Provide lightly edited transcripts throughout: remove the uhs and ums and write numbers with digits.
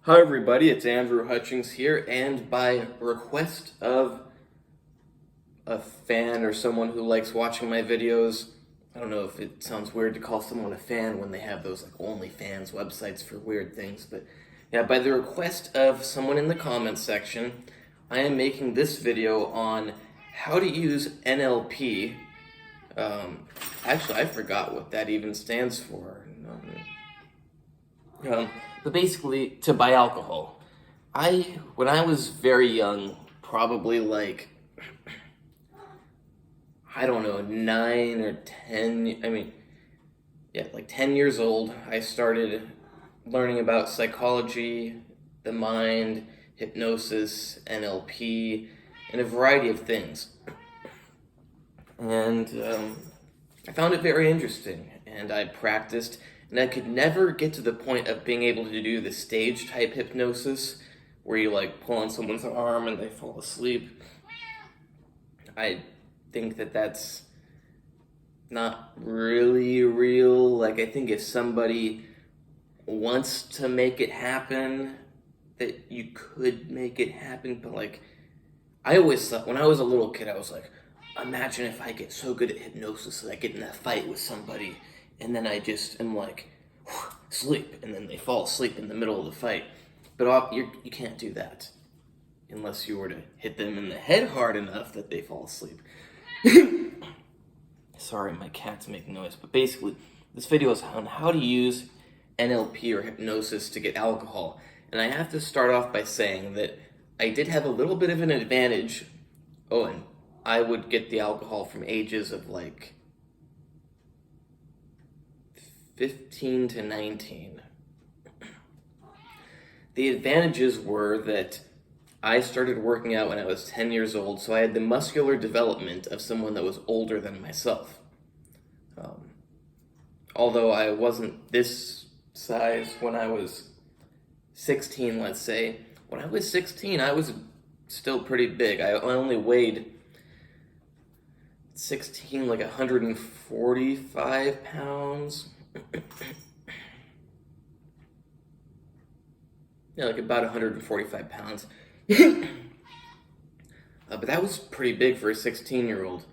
Hi everybody, it's Andrew Hutchings here, and by request of a fan or someone who likes watching my videos, I don't know if it sounds weird to call someone a fan when they have those like OnlyFans websites for weird things, but yeah, by the request of someone in the comments section, I am making this video on how to use NLP. Actually, I forgot what that even stands for. But basically, to buy alcohol. When I was very young, probably like, I don't know, 9 or 10, like 10 years old, I started learning about psychology, the mind, hypnosis, NLP, and a variety of things. And I found it very interesting, and I practiced, and I could never get to the point of being able to do the stage type hypnosis where you like pull on someone's arm and they fall asleep. I think that that's not really real. Like, I think if somebody wants to make it happen, that you could make it happen, but like, I always thought, when I was a little kid, I was like, imagine if I get so good at hypnosis that I get in a fight with somebody and then I just am like, sleep, and then they fall asleep in the middle of the fight. But you can't do that unless you were to hit them in the head hard enough that they fall asleep. Sorry, my cat's making noise. But basically, this video is on how to use NLP or hypnosis to get alcohol. And I have to start off by saying that I did have a little bit of an advantage. Oh, and I would get the alcohol from ages of like 15 to 19. The advantages were that I started working out when I was 10 years old, so I had the muscular development of someone that was older than myself. Although I wasn't this size when I was 16, let's say. When I was 16, I was still pretty big. I only weighed 16, like 145 pounds. Yeah, like about 145 pounds. But that was pretty big for a 16-year-old.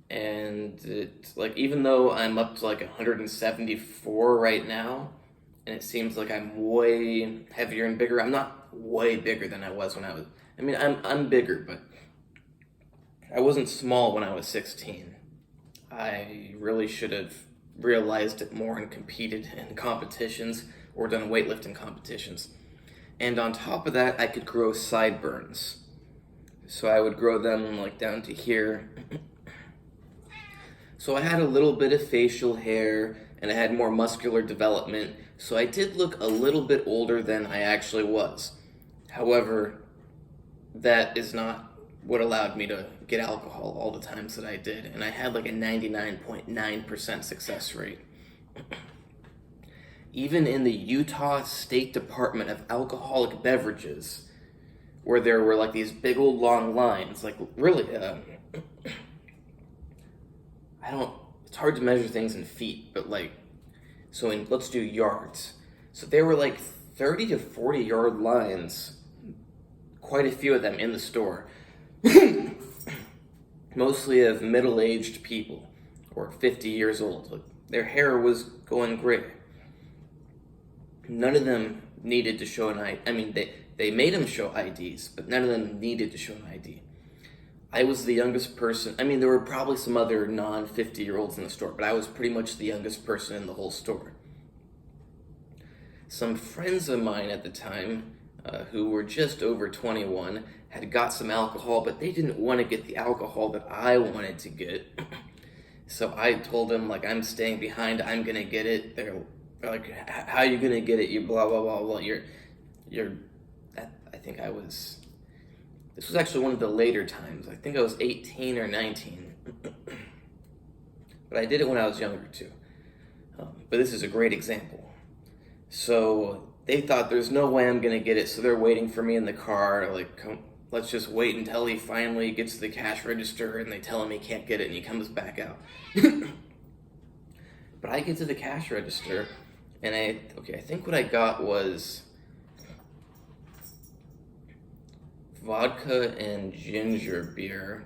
And it, like, even though I'm up to like 174 right now, and it seems like I'm way heavier and bigger, I'm not way bigger than I was when I was, I'm bigger, but I wasn't small when I was 16. I really should have realized it more and competed in competitions or done weightlifting competitions. And on top of that, I could grow sideburns. So I would grow them like down to here. So I had a little bit of facial hair and I had more muscular development. So I did look a little bit older than I actually was. However, that is not what allowed me to get alcohol all the times that I did. And I had like a 99.9% success rate. Even in the Utah State Department of Alcoholic Beverages, where there were like these big old long lines, like really, it's hard to measure things in feet, but like, let's do yards. So there were like 30 to 40 yard lines, quite a few of them in the store, mostly of middle-aged people, or 50 years old. Like, their hair was going gray. None of them needed to show an ID. They made them show IDs, but none of them needed to show an ID. I was the youngest person. There were probably some other non-50-year-olds in the store, but I was pretty much the youngest person in the whole store. Some friends of mine at the time, who were just over 21, had got some alcohol, but they didn't want to get the alcohol that I wanted to get. So I told them, like, I'm staying behind, I'm gonna get it. They're like, how are you gonna get it? You blah, blah, blah, blah. This was actually one of the later times. I think I was 18 or 19. But I did it when I was younger too. But this is a great example. So they thought there's no way I'm gonna get it, so they're waiting for me in the car, like, let's just wait until he finally gets to the cash register and they tell him he can't get it and he comes back out. But I get to the cash register and I think what I got was vodka and ginger beer.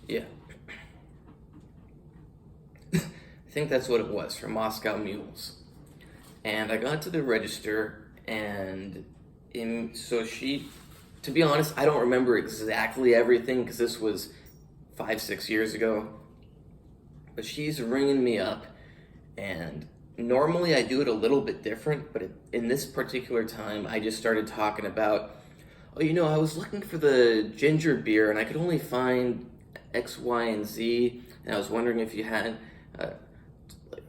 Yeah. I think that's what it was, for Moscow Mules. And I got to the register, and to be honest, I don't remember exactly everything because this was 5-6 years ago. But she's ringing me up, and normally I do it a little bit different, but in this particular time, I just started talking about, oh, I was looking for the ginger beer, and I could only find X, Y, and Z, and I was wondering if you had...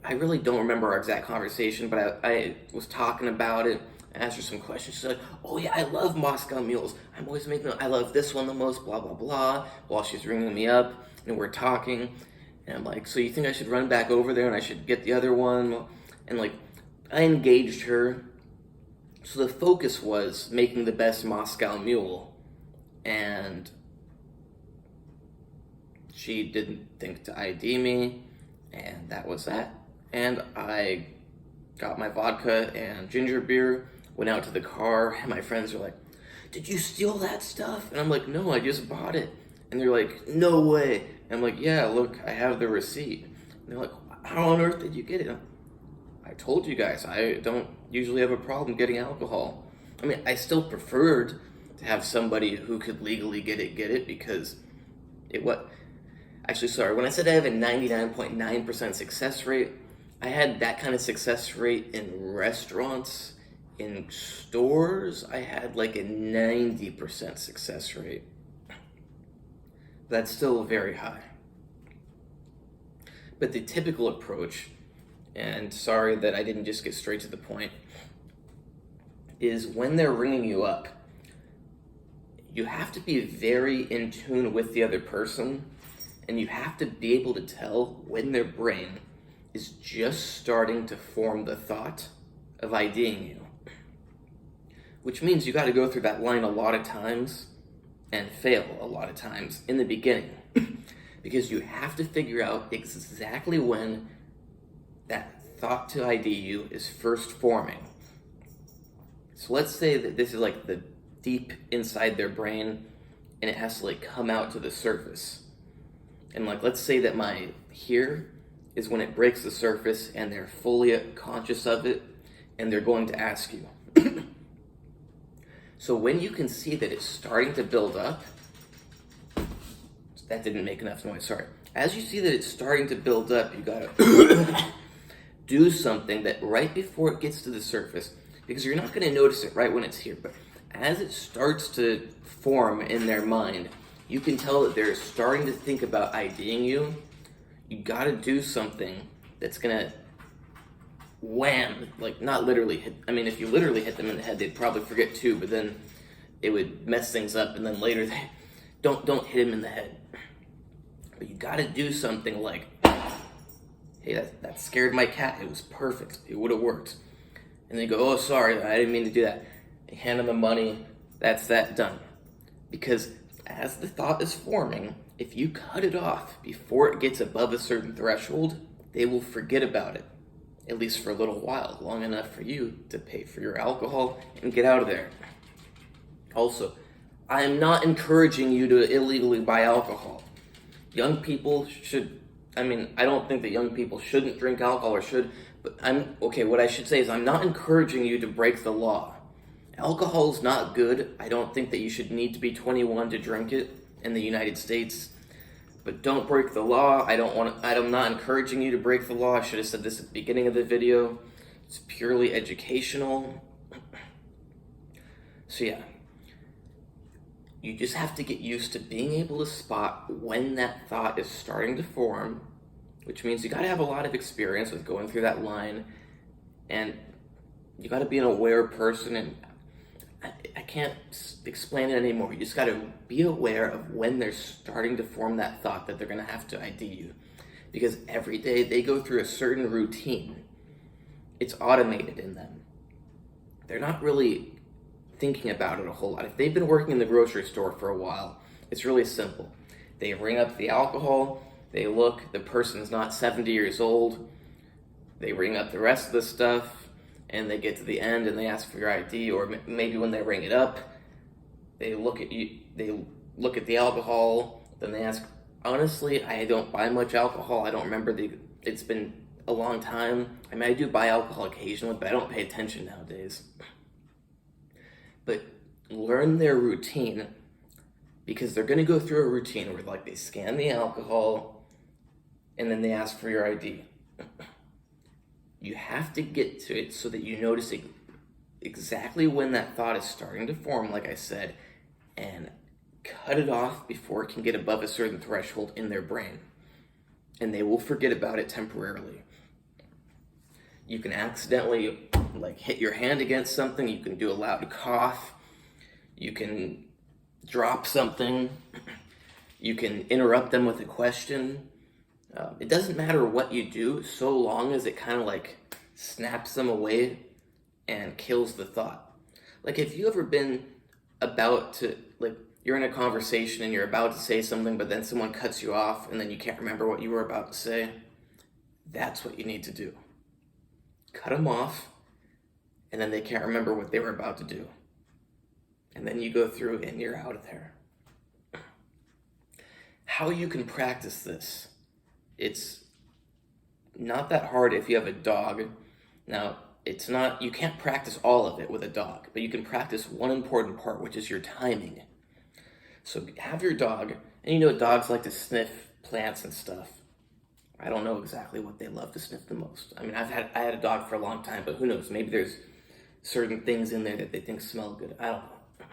I really don't remember our exact conversation, but I was talking about it. I asked her some questions. She's like, oh yeah, I love Moscow Mules. I'm always making I love this one the most, blah, blah, blah, while she's ringing me up, and we're talking. And I'm like, so you think I should run back over there and I should get the other one? And I engaged her. So the focus was making the best Moscow Mule. And she didn't think to ID me, and that was that. And I got my vodka and ginger beer, went out to the car, and my friends were like, did you steal that stuff? And I'm like, no, I just bought it. And they're like, no way. And I'm like, yeah, look, I have the receipt. And they're like, how on earth did you get it? I told you guys, I don't usually have a problem getting alcohol. I mean, I still preferred to have somebody who could legally get it because actually, sorry, when I said I have a 99.9% success rate, I had that kind of success rate in restaurants. In stores, I had like a 90% success rate. That's still very high. But the typical approach, and sorry that I didn't just get straight to the point, is when they're ringing you up, you have to be very in tune with the other person, and you have to be able to tell when their brain is just starting to form the thought of IDing you. Which means you got to go through that line a lot of times and fail a lot of times in the beginning. Because you have to figure out exactly when that thought to ID you is first forming. So let's say that this is like the deep inside their brain and it has to come out to the surface. And let's say that my here is when it breaks the surface and they're fully conscious of it and they're going to ask you. So when you can see that it's starting to build up, that didn't make enough noise, sorry. As you see that it's starting to build up, you gotta do something that right before it gets to the surface, because you're not gonna notice it right when it's here, but as it starts to form in their mind, you can tell that they're starting to think about IDing you. You gotta do something that's gonna wham, not literally hit. I mean, if you literally hit them in the head, they'd probably forget too, but then it would mess things up, and then later they don't hit him in the head. But you gotta do something like, hey, that scared my cat. It was perfect. It would have worked. And they go, oh, sorry, I didn't mean to do that. You hand them the money. That's that done. Because as the thought is forming, if you cut it off before it gets above a certain threshold, they will forget about it. At least for a little while, long enough for you to pay for your alcohol and get out of there. Also, I am not encouraging you to illegally buy alcohol. Young people should, I don't think that young people shouldn't drink alcohol or should, but what I should say is I'm not encouraging you to break the law. Alcohol is not good. I don't think that you should need to be 21 to drink it in the United States. But don't break the law. I'm not encouraging you to break the law. I should have said this at the beginning of the video. It's purely educational. So yeah. You just have to get used to being able to spot when that thought is starting to form, which means you gotta have a lot of experience with going through that line, and you gotta be an aware person, and I can't explain it anymore. You just gotta be aware of when they're starting to form that thought that they're gonna have to ID you. Because every day they go through a certain routine. It's automated in them. They're not really thinking about it a whole lot. If they've been working in the grocery store for a while, it's really simple. They ring up the alcohol, they look, the person's not 70 years old, they ring up the rest of the stuff, and they get to the end and they ask for your ID, or maybe when they ring it up, They look at you, they look at the alcohol, then they ask, honestly, I don't buy much alcohol. I don't remember it's been a long time. I mean, I do buy alcohol occasionally, but I don't pay attention nowadays. But learn their routine, because they're going to go through a routine where like they scan the alcohol and then they ask for your ID. You have to get to it so that you notice exactly when that thought is starting to form, like I said, and cut it off before it can get above a certain threshold in their brain. And they will forget about it temporarily. You can accidentally like hit your hand against something, you can do a loud cough, you can drop something, you can interrupt them with a question. It doesn't matter what you do, so long as it kind of like snaps them away and kills the thought. Like, if you ever been about to, like, you're in a conversation and you're about to say something, but then someone cuts you off and then you can't remember what you were about to say, that's what you need to do. Cut them off, and then they can't remember what they were about to do. And then you go through and you're out of there. How you can practice this. It's not that hard if you have a dog. Now, it's not, you can't practice all of it with a dog, but you can practice one important part, which is your timing. So have your dog, and you know dogs like to sniff plants and stuff. I don't know exactly what they love to sniff the most. I mean, I had a dog for a long time, but who knows? Maybe there's certain things in there that they think smell good. I don't know.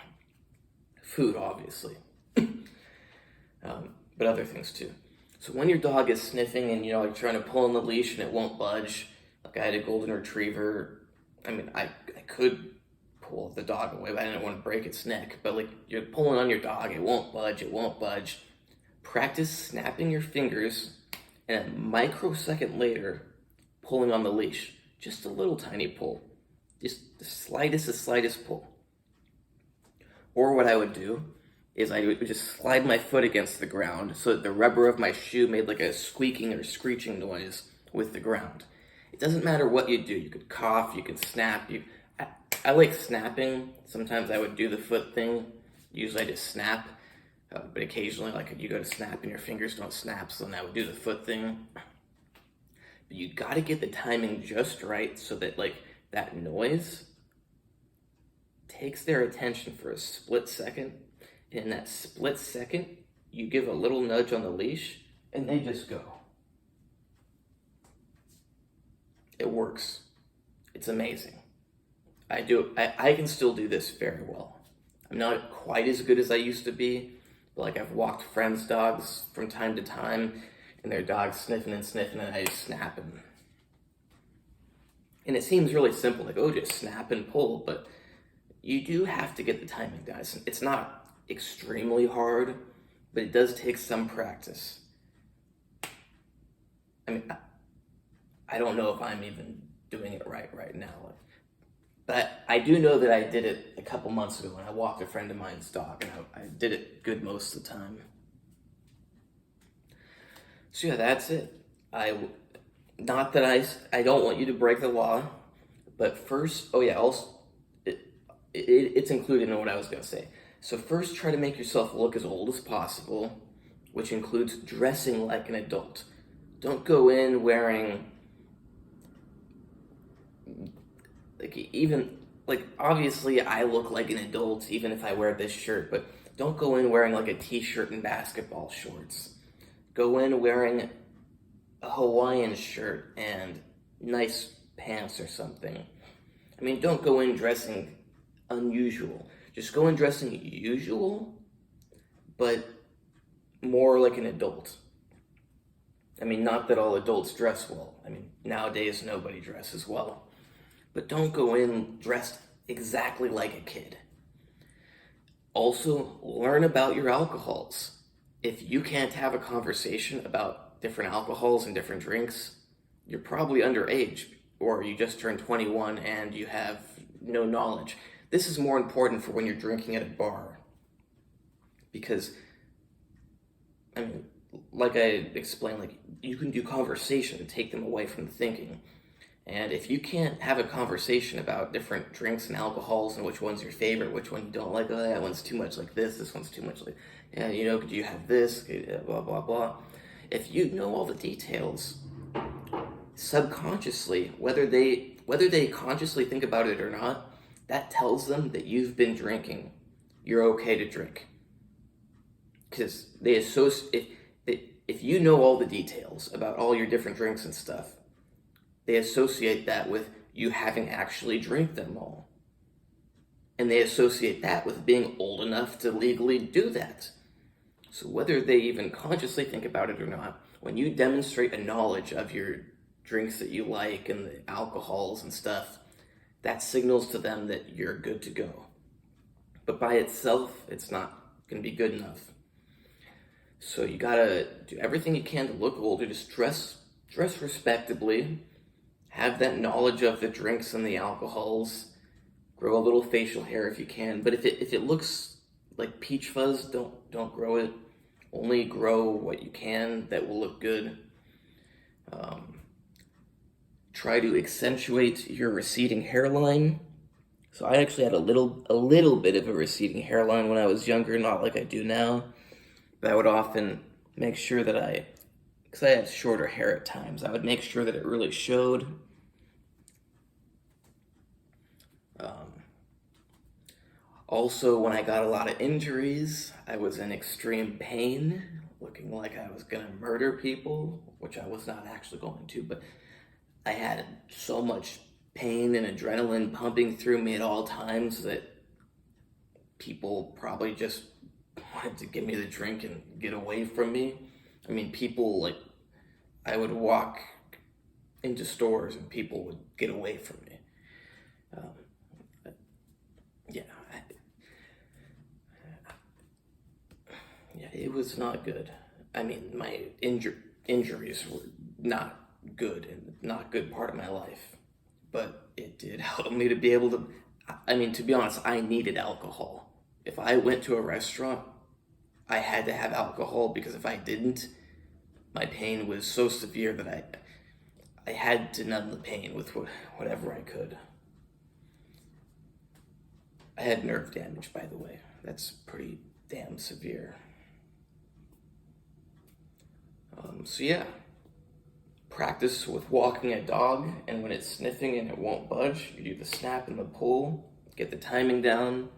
Food, obviously. But other things too. So when your dog is sniffing and, you know, like trying to pull on the leash and it won't budge, like I had a golden retriever. I mean, I could pull the dog away, but I didn't want to break its neck. But like, you're pulling on your dog, it won't budge. Practice snapping your fingers and a microsecond later, pulling on the leash. Just a little tiny pull. Just the slightest pull. Or what I would do is I would just slide my foot against the ground so that the rubber of my shoe made like a squeaking or screeching noise with the ground. It doesn't matter what you do. You could cough, you can snap. I like snapping. Sometimes I would do the foot thing. Usually I just snap. But occasionally, like, you go to snap and your fingers don't snap, so then I would do the foot thing. But you gotta get the timing just right so that, like, that noise takes their attention for a split second. And in that split second, you give a little nudge on the leash, and they just go. It works. It's amazing. I can still do this very well. I'm not quite as good as I used to be, but like I've walked friends' dogs from time to time, and their dog's sniffing, and I just snap them. And it seems really simple, like, oh, just snap and pull, but you do have to get the timing, guys. It's not extremely hard, but it does take some practice. I mean, I don't know if I'm even doing it right now. But I do know that I did it a couple months ago when I walked a friend of mine's dog, and I did it good most of the time. So yeah, that's it. Not that I don't want you to break the law, but first, also, it's included in what I was going to say. So first, try to make yourself look as old as possible, which includes dressing like an adult. Don't go in wearing, obviously I look like an adult even if I wear this shirt, but don't go in wearing like a t-shirt and basketball shorts. Go in wearing a Hawaiian shirt and nice pants or something. I mean, don't go in dressing unusual. Just go in dressing usual, but more like an adult. I mean, not that all adults dress well. I mean, nowadays nobody dresses well. But don't go in dressed exactly like a kid. Also, learn about your alcohols. If you can't have a conversation about different alcohols and different drinks, you're probably underage, or you just turned 21 and you have no knowledge. This is more important for when you're drinking at a bar. Because, I mean, like I explained, like, you can do conversation to take them away from thinking. And if you can't have a conversation about different drinks and alcohols and which one's your favorite, which one you don't like, oh, that one's too much like this one's too much like, yeah, could you have this, blah, blah, blah. If you know all the details, subconsciously, whether they consciously think about it or not, that tells them that you've been drinking. You're okay to drink. Because they associate, if you know all the details about all your different drinks and stuff, they associate that with you having actually drank them all. And they associate that with being old enough to legally do that. So whether they even consciously think about it or not, when you demonstrate a knowledge of your drinks that you like and the alcohols and stuff, that signals to them that you're good to go. But by itself, it's not going to be good enough. So you gotta do everything you can to look older. Just dress respectably. Have that knowledge of the drinks and the alcohols. Grow a little facial hair if you can. But if it looks like peach fuzz, don't grow it. Only grow what you can that will look good. Try to accentuate your receding hairline. So I actually had a little bit of a receding hairline when I was younger, not like I do now. But I would often make sure that because I had shorter hair at times, I would make sure that it really showed. Also, when I got a lot of injuries, I was in extreme pain, looking like I was gonna murder people, which I was not actually going to, but I had so much pain and adrenaline pumping through me at all times that people probably just wanted to give me the drink and get away from me. I mean, I would walk into stores and people would get away from me. It was not good. I mean, my injuries were not good and not a good part of my life. But it did help me to be able to, to be honest, I needed alcohol. If I went to a restaurant, I had to have alcohol because if I didn't, my pain was so severe that I had to numb the pain with whatever I could. I had nerve damage, by the way. That's pretty damn severe. Practice with walking a dog, and when it's sniffing and it won't budge, you do the snap and the pull, get the timing down,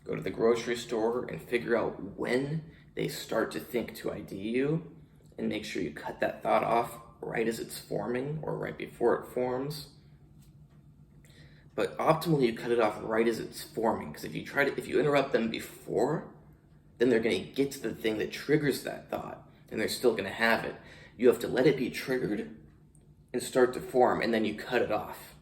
go to the grocery store and figure out when they start to think to ID you, and make sure you cut that thought off right as it's forming or right before it forms. But optimally, you cut it off right as it's forming, because if you interrupt them before, then they're going to get to the thing that triggers that thought, and they're still going to have it. You have to let it be triggered and start to form, and then you cut it off.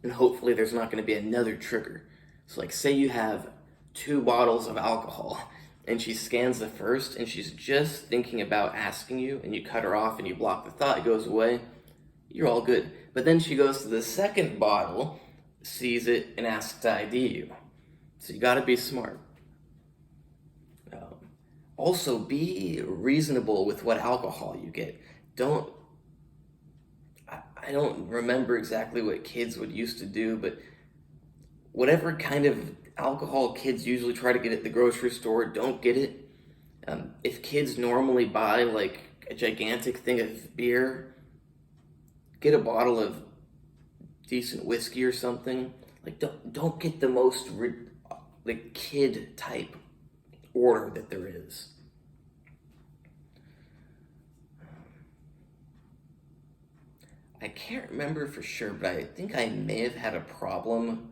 And hopefully there's not going to be another trigger. So say you have 2 bottles of alcohol, and she scans the first, and she's just thinking about asking you, and you cut her off, and you block the thought, it goes away, you're all good. But then she goes to the second bottle, sees it, and asks to ID you. So you gotta be smart. Also, be reasonable with what alcohol you get. I don't remember exactly what kids would used to do, but whatever kind of alcohol kids usually try to get at the grocery store, don't get it. If kids normally buy a gigantic thing of beer, get a bottle of decent whiskey or something. Don't get the most kid type order that there is. I can't remember for sure, but I think I may have had a problem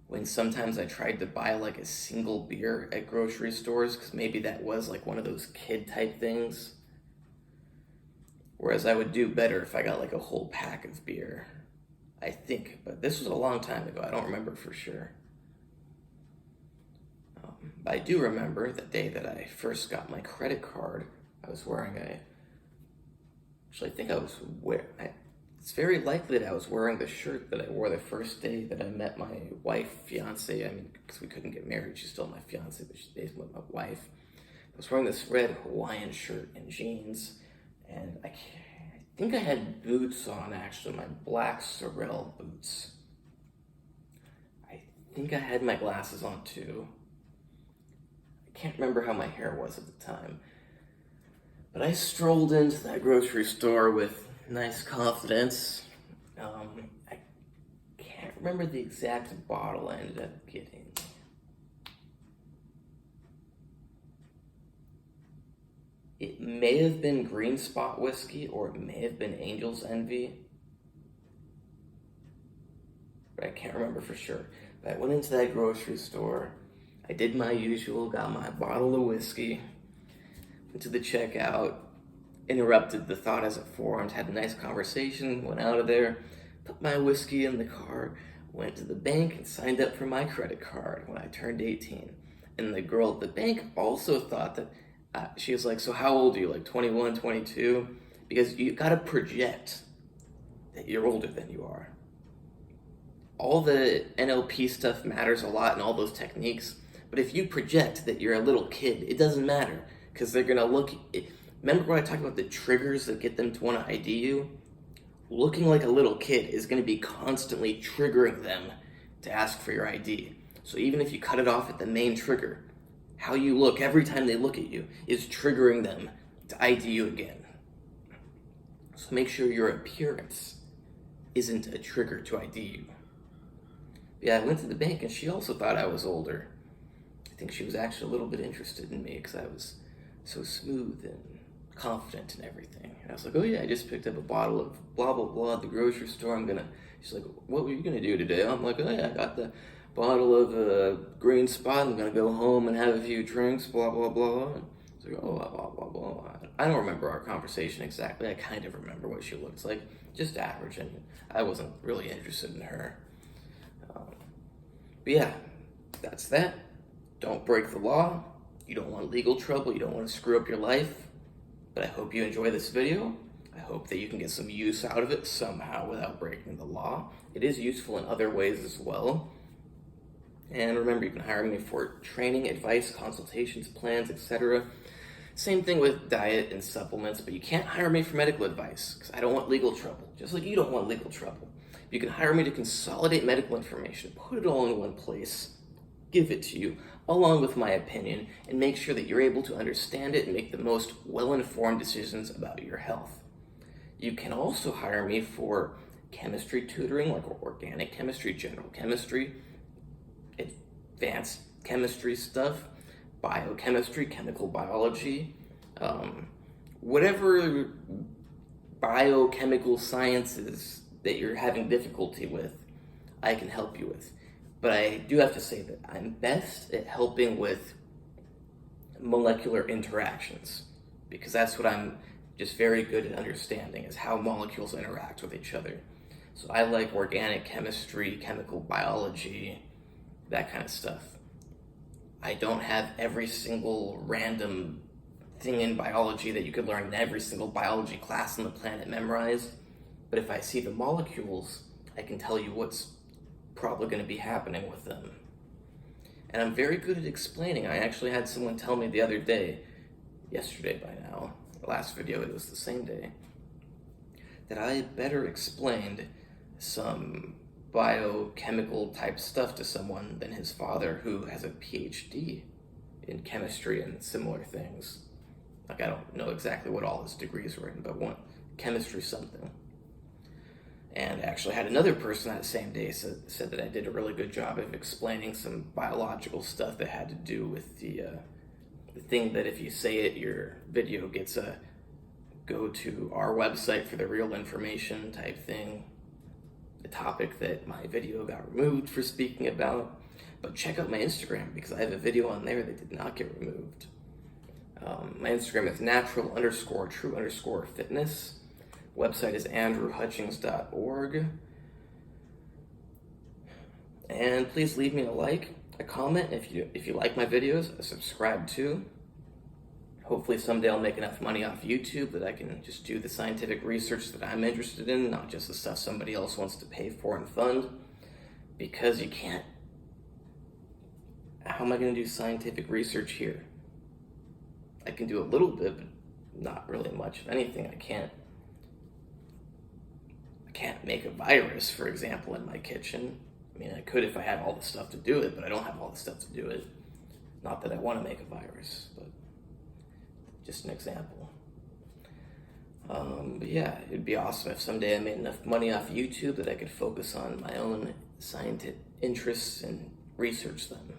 when sometimes I tried to buy a single beer at grocery stores, because maybe that was one of those kid type things. Whereas I would do better if I got a whole pack of beer, I think. But this was a long time ago, I don't remember for sure. But I do remember the day that I first got my credit card, I was wearing it's very likely that I was wearing the shirt that I wore the first day that I met my wife, fiance. Because we couldn't get married, she's still my fiance, but she's basically my wife. I was wearing this red Hawaiian shirt and jeans, and I think I had boots on, actually, my black Sorel boots. I think I had my glasses on too. I can't remember how my hair was at the time. But I strolled into that grocery store with nice confidence. I can't remember the exact bottle I ended up getting. It may have been Green Spot whiskey, or it may have been Angel's Envy. But I can't remember for sure. But I went into that grocery store. I did my usual, got my bottle of whiskey, went to the checkout, interrupted the thought as it formed, had a nice conversation, went out of there, put my whiskey in the car, went to the bank and signed up for my credit card when I turned 18. And the girl at the bank also thought that, she was like, so how old are you, like 21, 22? Because you gotta project that you're older than you are. All the NLP stuff matters a lot and all those techniques, but if you project that you're a little kid, it doesn't matter, because they're gonna look. Remember when I talked about the triggers that get them to want to ID you? Looking like a little kid is gonna be constantly triggering them to ask for your ID. So even if you cut it off at the main trigger, how you look every time they look at you is triggering them to ID you again. So make sure your appearance isn't a trigger to ID you. Yeah, I went to the bank and she also thought I was older. I think she was actually a little bit interested in me because I was so smooth and confident and everything. And I was like, oh yeah, I just picked up a bottle of blah, blah, blah at the grocery store. She's like, what were you gonna do today? I'm like, oh yeah, I got the bottle of Green Spot. I'm gonna go home and have a few drinks, blah, blah, blah. And I was like, oh, blah, blah, blah. I don't remember our conversation exactly. I kind of remember what she looks like, just average, and I wasn't really interested in her. But yeah, that's that. Don't break the law. You don't want legal trouble. You don't want to screw up your life. But I hope you enjoy this video. I hope that you can get some use out of it somehow without breaking the law. It is useful in other ways as well. And remember, you can hire me for training, advice, consultations, plans, etc. Same thing with diet and supplements, but you can't hire me for medical advice because I don't want legal trouble, just like you don't want legal trouble. You can hire me to consolidate medical information, put it all in one place, give it to you, along with my opinion, and make sure that you're able to understand it and make the most well-informed decisions about your health. You can also hire me for chemistry tutoring, like organic chemistry, general chemistry, advanced chemistry stuff, biochemistry, chemical biology, whatever biochemical sciences that you're having difficulty with, I can help you with. But I do have to say that I'm best at helping with molecular interactions, because that's what I'm just very good at understanding, is how molecules interact with each other. So I like organic chemistry, chemical biology, that kind of stuff. I don't have every single random thing in biology that you could learn in every single biology class on the planet memorized. But if I see the molecules, I can tell you what's probably going to be happening with them. And I'm very good at explaining. I actually had someone tell me the other day, yesterday by now, the last video, it was the same day, that I better explained some biochemical type stuff to someone than his father, who has a PhD in chemistry and similar things. Like, I don't know exactly what all his degrees were in, but one, chemistry something. And actually had another person that same day said that I did a really good job of explaining some biological stuff that had to do with the thing that if you say it, your video gets a go to our website for the real information type thing. The topic that my video got removed for speaking about. But check out my Instagram, because I have a video on there that did not get removed. My Instagram is natural_true_fitness. Website is andrewhutchings.org. And please leave me a like, a comment if you like my videos, a subscribe too. Hopefully someday I'll make enough money off YouTube that I can just do the scientific research that I'm interested in, not just the stuff somebody else wants to pay for and fund. Because you can't. How am I going to do scientific research here? I can do a little bit, but not really much. If anything, I can't I can't make a virus, for example, in my kitchen. I mean, I could if I had all the stuff to do it, but I don't have all the stuff to do it. Not that I want to make a virus, but just an example. But yeah, it'd be awesome if someday I made enough money off YouTube that I could focus on my own scientific interests and research them.